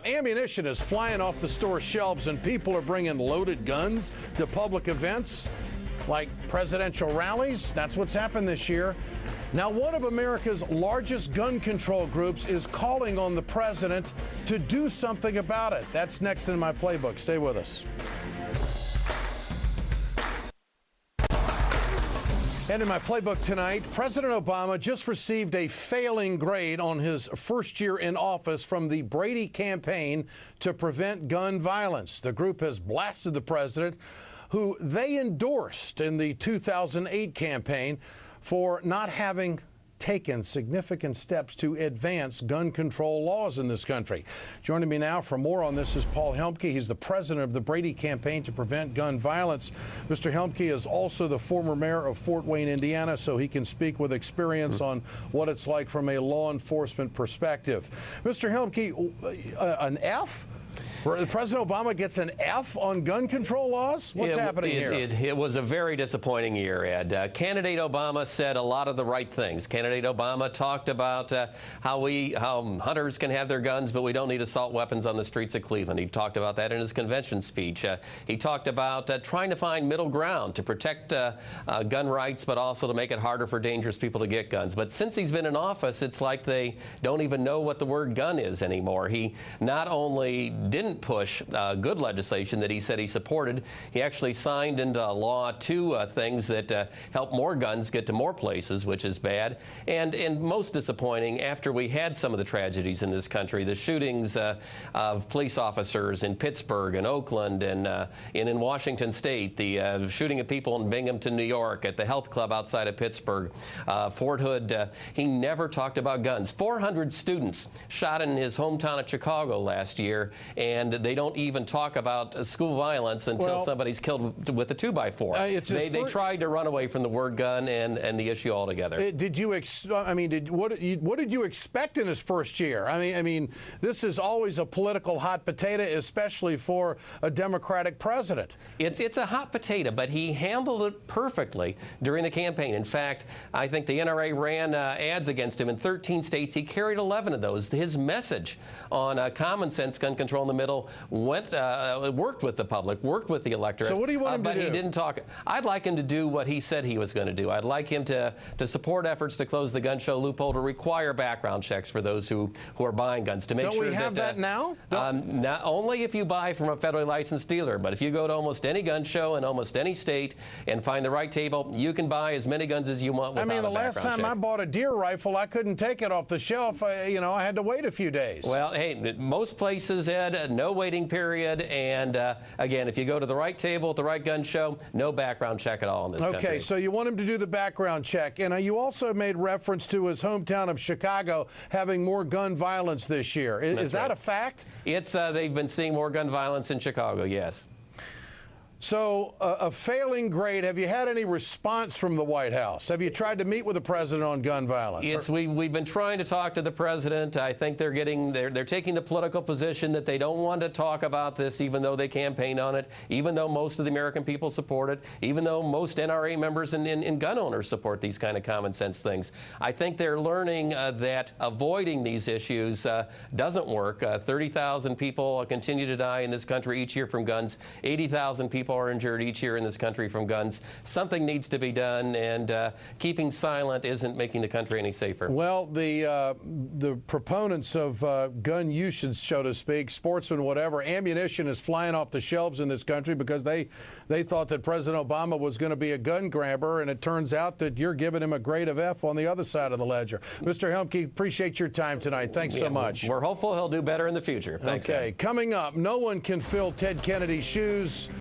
up, ammunition is flying off the store shelves and people are bringing loaded guns to public events like presidential rallies. That's what's happened this year. Now, one of America's largest gun control groups is calling on the president to do something about it. That's next in my playbook. Stay with us. And in my playbook tonight, President Obama just received a failing grade on his first year in office from the Brady campaign to prevent gun violence. The group has blasted the president, who they endorsed in the 2008 campaign, for not having taken significant steps to advance gun control laws in this country. Joining me now for more on this is Paul Helmke. He's the president of the Brady Campaign to Prevent Gun Violence. Mr. Helmke is also the former mayor of Fort Wayne, Indiana, so he can speak with experience on what it's like from a law enforcement perspective. Mr. Helmke, an F? President Obama gets an F on gun control laws? What's happening here? It was a very disappointing year, Ed. Candidate Obama said a lot of the right things. Candidate Obama talked about how hunters can have their guns, but we don't need assault weapons on the streets of Cleveland. He talked about that in his convention speech. He talked about trying to find middle ground to protect gun rights, but also to make it harder for dangerous people to get guns. But since he's been in office, it's like they don't even know what the word gun is anymore. He not only didn't push good legislation that he said he supported, he actually signed into law two things that help more guns get to more places, which is bad. And most disappointing, after we had some of the tragedies in this country, the shootings of police officers in Pittsburgh and Oakland and in Washington State, the shooting of people in Binghamton, New York, at the health club outside of Pittsburgh, Fort Hood, he never talked about guns. 400 students shot in his hometown of Chicago last year, and they don't even talk about school violence until somebody's killed with a 2x4. They tried to run away from the word gun and the issue altogether. What did you expect in his first year? I mean, this is always a political hot potato, especially for a Democratic president. It's a hot potato, but he handled it perfectly during the campaign. In fact, I think the NRA ran ads against him in 13 states. He carried 11 of those. His message on common sense gun control in the middle worked with the public, worked with the electorate. So what do you want him to do? But he didn't talk. I'd like him to do what he said he was going to do. I'd like him to support efforts to close the gun show loophole, to require background checks for those who are buying guns, to make sure that... Don't we have that now? Not only if you buy from a federally licensed dealer, but if you go to almost any gun show in almost any state and find the right table, you can buy as many guns as you want without a background check. The last time I bought a deer rifle, I couldn't take it off the shelf. I had to wait a few days. Well, hey, most places, Ed, no waiting period, and again, if you go to the right table at the right gun show, no background check at all in this country. Okay, so you want him to do the background check, and you also made reference to his hometown of Chicago having more gun violence this year. Is that a fact? It's they've been seeing more gun violence in Chicago, yes. So, a failing grade. Have you had any response from the White House? Have you tried to meet with the president on gun violence? We've been trying to talk to the president. I think they're taking the political position that they don't want to talk about this, even though they campaign on it, even though most of the American people support it, even though most NRA members and gun owners support these kind of common sense things. I think they're learning that avoiding these issues doesn't work. 30,000 people continue to die in this country each year from guns. 80,000 people are injured each year in this country from guns. Something needs to be done, and keeping silent isn't making the country any safer. Well, the proponents of gun usage, so to speak, sportsmen, whatever, ammunition is flying off the shelves in this country because they thought that President Obama was going to be a gun grabber, and it turns out that you're giving him a grade of F on the other side of the ledger. Mr. Helmke, appreciate your time tonight. Thanks so much. We're hopeful he'll do better in the future. Thanks. Okay, coming up, no one can fill Ted Kennedy's shoes.